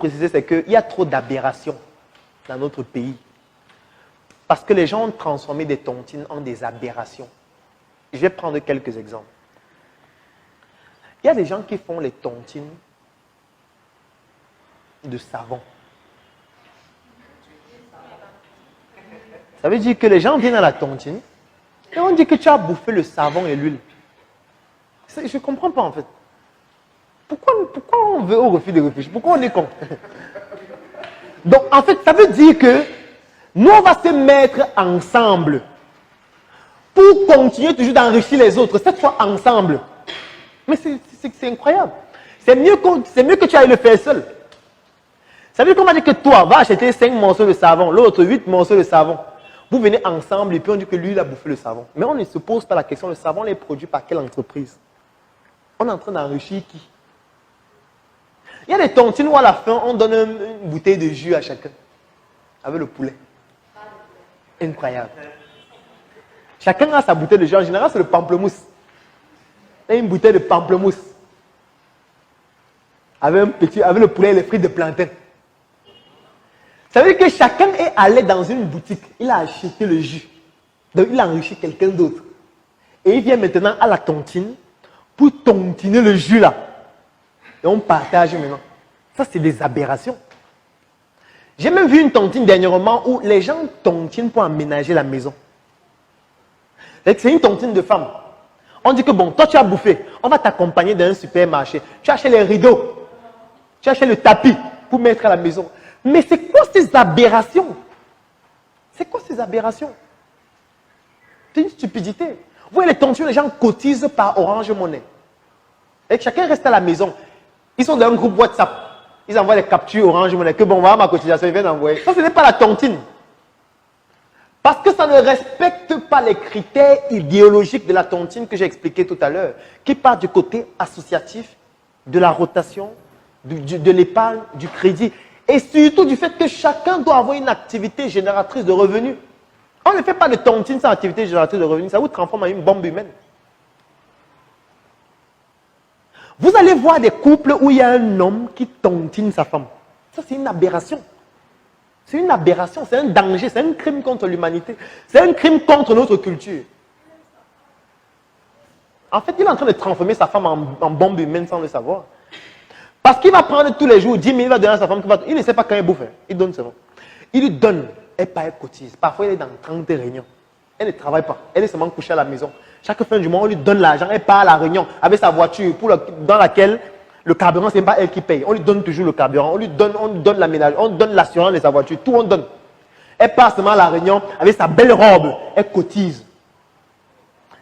préciser, c'est qu'il y a trop d'aberrations dans notre pays. Parce que les gens ont transformé des tontines en des aberrations. Je vais prendre quelques exemples. Il y a des gens qui font les tontines de savon. Ça veut dire que les gens viennent à la tontine et on dit que tu as bouffé le savon et l'huile. Je ne comprends pas en fait. Pourquoi on veut au refus de réfléchir? Pourquoi on est con? Donc en fait, ça veut dire que nous, on va se mettre ensemble pour continuer toujours d'enrichir les autres, cette fois ensemble. Mais c'est incroyable. C'est mieux que tu ailles le faire seul. Ça veut dire qu'on va dire que toi, va acheter 5 morceaux de savon, l'autre 8 morceaux de savon. Vous venez ensemble et puis on dit que lui, il a bouffé le savon. Mais on ne se pose pas la question, le savon est produit par quelle entreprise? On est en train d'enrichir qui? Il y a des tontines où à la fin, on donne une bouteille de jus à chacun. Avec le poulet. Incroyable. Chacun a sa bouteille de jus. En général, c'est le pamplemousse. Il y a une bouteille de pamplemousse. Avec le poulet et les frites de plantain. Ça veut dire que chacun est allé dans une boutique. Il a acheté le jus. Donc, il a enrichi quelqu'un d'autre. Et il vient maintenant à la tontine pour tontiner le jus là. Et on partage maintenant. Ça, c'est des aberrations. J'ai même vu une tontine dernièrement où les gens tontinent pour aménager la maison. C'est une tontine de femme. On dit que bon, toi tu as bouffé. On va t'accompagner dans un supermarché. Tu achètes les rideaux. Tu achètes le tapis pour mettre à la maison. Mais c'est quoi ces aberrations? C'est quoi ces aberrations? C'est une stupidité. Vous voyez les tontines, les gens cotisent par Orange Money. Et chacun reste à la maison. Ils sont dans un groupe WhatsApp. Ils envoient les captures Orange Money. Que bon, voilà ma cotisation, ils viennent envoyer. Ça, ce n'est pas la tontine. Parce que ça ne respecte pas les critères idéologiques de la tontine que j'ai expliqué tout à l'heure, qui part du côté associatif, de la rotation, de l'épargne, du crédit, et surtout du fait que chacun doit avoir une activité génératrice de revenus. On ne fait pas de tontine sans activité génératrice de revenus, ça vous transforme en une bombe humaine. Vous allez voir des couples où il y a un homme qui tontine sa femme. Ça, c'est une aberration. C'est une aberration, c'est un danger, c'est un crime contre l'humanité. C'est un crime contre notre culture. En fait, il est en train de transformer sa femme en bombe humaine sans le savoir. Parce qu'il va prendre tous les jours 10 000, il va donner à sa femme. Il ne sait pas quand il bouffe. Il donne seulement. Il lui donne, elle part, elle cotise. Parfois, elle est dans 30 réunions. Elle ne travaille pas. Elle est seulement couchée à la maison. Chaque fin du mois, on lui donne l'argent. Elle part à la réunion avec sa voiture dans laquelle le carburant, ce n'est pas elle qui paye. On lui donne toujours le carburant. On lui donne l'aménagement. On donne l'assurance de sa voiture. Tout on donne. Elle part seulement à la réunion avec sa belle robe. Elle cotise.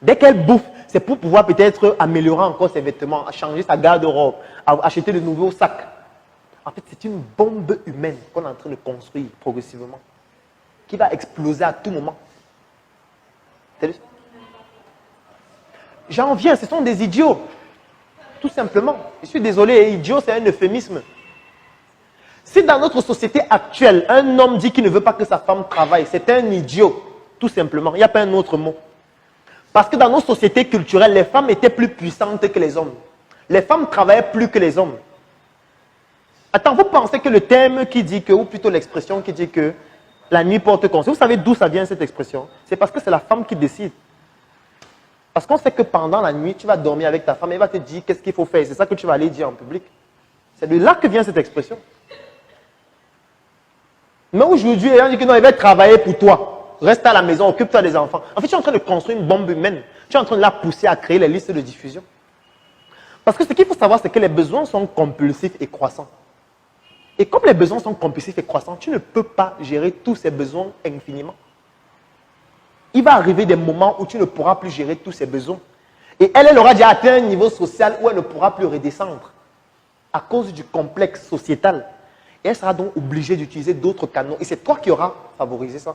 Dès qu'elle bouffe, c'est pour pouvoir peut-être améliorer encore ses vêtements, changer sa garde-robe, acheter de nouveaux sacs. En fait, c'est une bombe humaine qu'on est en train de construire progressivement, qui va exploser à tout moment. J'en viens, ce sont des idiots. Tout simplement. Je suis désolé, idiot, c'est un euphémisme. Si dans notre société actuelle, un homme dit qu'il ne veut pas que sa femme travaille, c'est un idiot. Tout simplement. Il n'y a pas un autre mot. Parce que dans nos sociétés culturelles, les femmes étaient plus puissantes que les hommes. Les femmes travaillaient plus que les hommes. Attends, vous pensez que le terme qui dit que, ou plutôt l'expression qui dit que la nuit porte conseil, vous savez d'où ça vient cette expression? C'est parce que c'est la femme qui décide. Parce qu'on sait que pendant la nuit, tu vas dormir avec ta femme, elle va te dire qu'est-ce qu'il faut faire. C'est ça que tu vas aller dire en public. C'est de là que vient cette expression. Mais aujourd'hui, les gens disent que non, il va travailler pour toi. Reste à la maison, occupe-toi des enfants. En fait, tu es en train de construire une bombe humaine. Tu es en train de la pousser à créer les listes de diffusion. Parce que ce qu'il faut savoir, c'est que les besoins sont compulsifs et croissants. Et comme les besoins sont compulsifs et croissants, tu ne peux pas gérer tous ces besoins infiniment. Il va arriver des moments où tu ne pourras plus gérer tous ces besoins. Et elle aura déjà atteint un niveau social où elle ne pourra plus redescendre à cause du complexe sociétal. Et elle sera donc obligée d'utiliser d'autres canaux. Et c'est toi qui auras favorisé ça.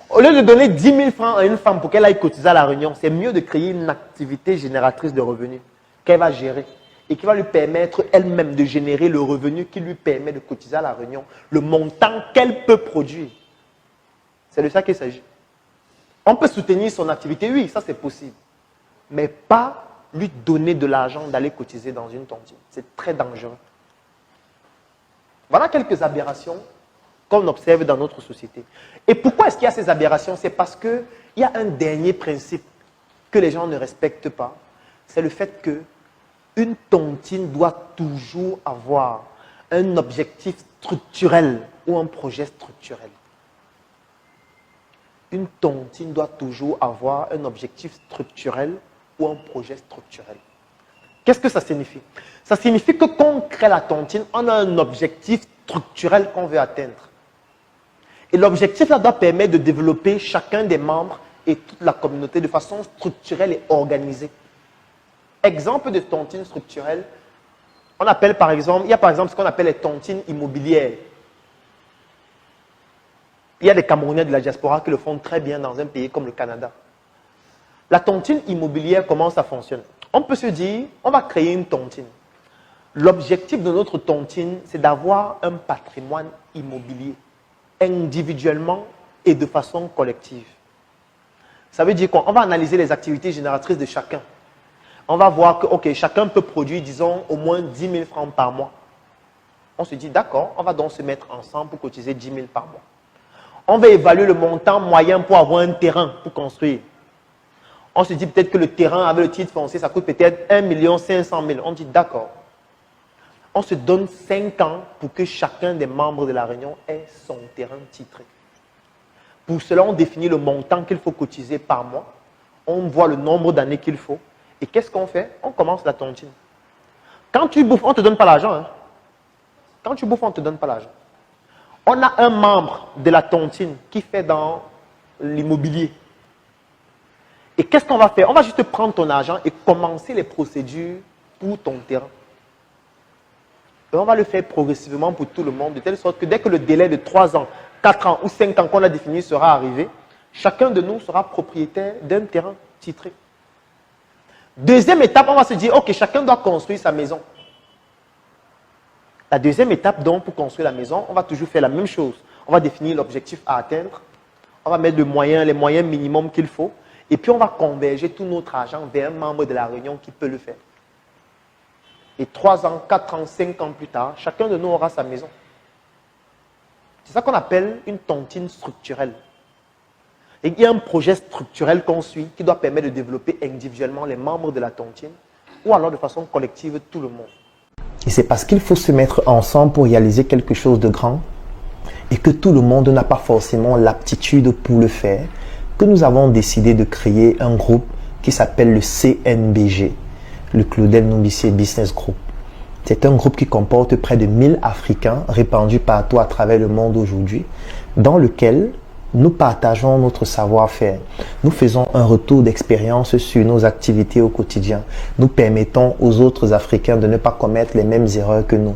Au lieu de donner 10 000 francs à une femme pour qu'elle aille cotiser à la réunion, c'est mieux de créer une activité génératrice de revenus qu'elle va gérer et qui va lui permettre elle-même de générer le revenu qui lui permet de cotiser à la réunion, le montant qu'elle peut produire. C'est de ça qu'il s'agit. On peut soutenir son activité, oui, ça c'est possible. Mais pas lui donner de l'argent d'aller cotiser dans une tontine. C'est très dangereux. Voilà quelques aberrations qu'on observe dans notre société. Et pourquoi est-ce qu'il y a ces aberrations? C'est parce qu'il y a un dernier principe que les gens ne respectent pas. C'est le fait que une tontine doit toujours avoir un objectif structurel ou un projet structurel. Une tontine doit toujours avoir un objectif structurel ou un projet structurel. Qu'est-ce que ça signifie? Ça signifie que quand on crée la tontine, on a un objectif structurel qu'on veut atteindre. Et l'objectif là doit permettre de développer chacun des membres et toute la communauté de façon structurelle et organisée. Exemple de tontine structurelle, on appelle par exemple, il y a par exemple ce qu'on appelle les tontines immobilières. Il y a des Camerounais de la diaspora qui le font très bien dans un pays comme le Canada. La tontine immobilière, comment ça fonctionne? On peut se dire, on va créer une tontine. L'objectif de notre tontine, c'est d'avoir un patrimoine immobilier, individuellement et de façon collective. Ça veut dire quoi? On va analyser les activités génératrices de chacun. On va voir que, ok, chacun peut produire, disons, au moins 10 000 francs par mois. On se dit, d'accord, on va donc se mettre ensemble pour cotiser 10 000 par mois. On va évaluer le montant moyen pour avoir un terrain pour construire. On se dit peut-être que le terrain avec le titre foncier, ça coûte peut-être 1 500 000. On dit d'accord. On se donne 5 ans pour que chacun des membres de la réunion ait son terrain titré. Pour cela, on définit le montant qu'il faut cotiser par mois. On voit le nombre d'années qu'il faut. Et qu'est-ce qu'on fait? On commence la tontine. Quand tu bouffes, on ne te donne pas l'argent. Hein? Quand tu bouffes, on ne te donne pas l'argent. On a un membre de la tontine qui fait dans l'immobilier. Et qu'est-ce qu'on va faire? On va juste prendre ton argent et commencer les procédures pour ton terrain. Et on va le faire progressivement pour tout le monde, de telle sorte que dès que le délai de 3 ans, 4 ans ou 5 ans qu'on a défini sera arrivé, chacun de nous sera propriétaire d'un terrain titré. Deuxième étape, on va se dire, ok, chacun doit construire sa maison. La deuxième étape, donc, pour construire la maison, on va toujours faire la même chose. On va définir l'objectif à atteindre. On va mettre les moyens minimums qu'il faut. Et puis, on va converger tout notre argent vers un membre de la réunion qui peut le faire. Et 3 ans, 4 ans, 5 ans plus tard, chacun de nous aura sa maison. C'est ça qu'on appelle une tontine structurelle. Et il y a un projet structurel qu'on suit qui doit permettre de développer individuellement les membres de la tontine ou alors de façon collective tout le monde. Et c'est parce qu'il faut se mettre ensemble pour réaliser quelque chose de grand et que tout le monde n'a pas forcément l'aptitude pour le faire que nous avons décidé de créer un groupe qui s'appelle le CNBG, le Claudel Nombissier Business Group. C'est un groupe qui comporte près de 1000 Africains répandus partout à travers le monde aujourd'hui, dans lequel nous partageons notre savoir-faire. Nous faisons un retour d'expérience sur nos activités au quotidien. Nous permettons aux autres Africains de ne pas commettre les mêmes erreurs que nous.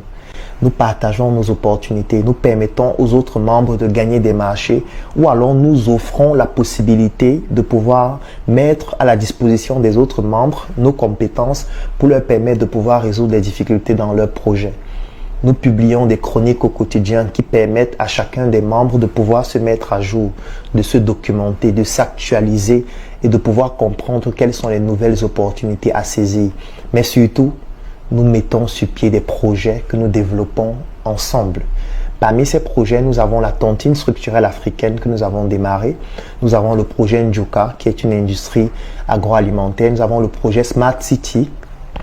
Nous partageons nos opportunités. Nous permettons aux autres membres de gagner des marchés ou alors nous offrons la possibilité de pouvoir mettre à la disposition des autres membres nos compétences pour leur permettre de pouvoir résoudre les difficultés dans leurs projets. Nous publions des chroniques au quotidien qui permettent à chacun des membres de pouvoir se mettre à jour, de se documenter, de s'actualiser et de pouvoir comprendre quelles sont les nouvelles opportunités à saisir. Mais surtout, nous mettons sur pied des projets que nous développons ensemble. Parmi ces projets, nous avons la tontine structurelle africaine que nous avons démarrée. Nous avons le projet Njuka, qui est une industrie agroalimentaire. Nous avons le projet Smart City,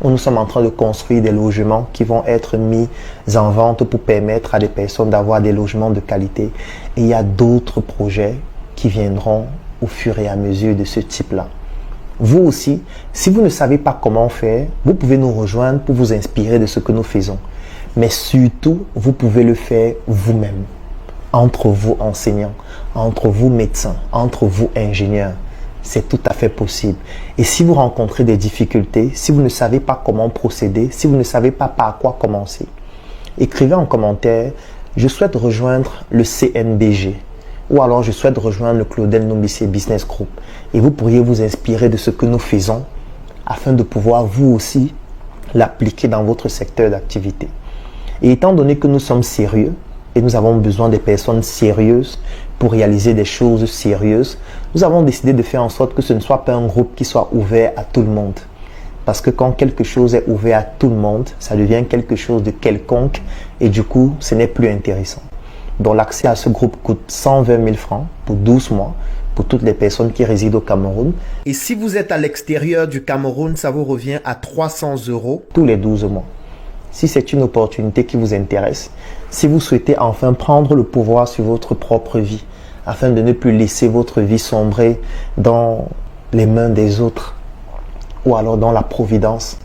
où nous sommes en train de construire des logements qui vont être mis en vente pour permettre à des personnes d'avoir des logements de qualité. Et il y a d'autres projets qui viendront au fur et à mesure de ce type-là. Vous aussi, si vous ne savez pas comment faire, vous pouvez nous rejoindre pour vous inspirer de ce que nous faisons. Mais surtout, vous pouvez le faire vous-même, entre vous enseignants, entre vous médecins, entre vous ingénieurs. C'est tout à fait possible. Et si vous rencontrez des difficultés, si vous ne savez pas comment procéder, si vous ne savez pas par quoi commencer, écrivez en commentaire « Je souhaite rejoindre le CNBG » ou alors « Je souhaite rejoindre le Claudel Nombissier Business Group » et vous pourriez vous inspirer de ce que nous faisons afin de pouvoir vous aussi l'appliquer dans votre secteur d'activité. Et étant donné que nous sommes sérieux et nous avons besoin des personnes sérieuses pour réaliser des choses sérieuses, nous avons décidé de faire en sorte que ce ne soit pas un groupe qui soit ouvert à tout le monde. Parce que quand quelque chose est ouvert à tout le monde, ça devient quelque chose de quelconque et du coup, ce n'est plus intéressant. Donc l'accès à ce groupe coûte 120 000 francs pour 12 mois pour toutes les personnes qui résident au Cameroun. Et si vous êtes à l'extérieur du Cameroun, ça vous revient à 300 € tous les 12 mois. Si c'est une opportunité qui vous intéresse, si vous souhaitez enfin prendre le pouvoir sur votre propre vie, afin de ne plus laisser votre vie sombrer dans les mains des autres, ou alors dans la providence,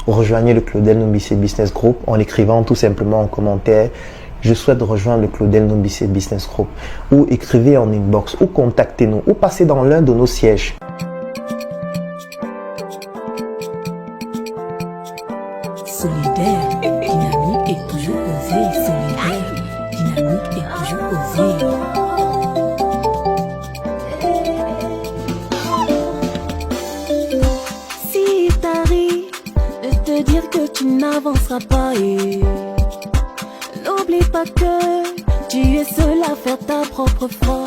rejoignez le Claudel Nombicé Business Group en écrivant tout simplement en commentaire « Je souhaite rejoindre le Claudel Nombicé Business Group » ou écrivez en inbox ou contactez-nous ou passez dans l'un de nos sièges. Solidaire, dynamique et toujours osé. Solidaire, dynamique et toujours osé. Si t'arrive de te dire que tu n'avanceras pas et n'oublie pas que tu es seul à faire ta propre foi.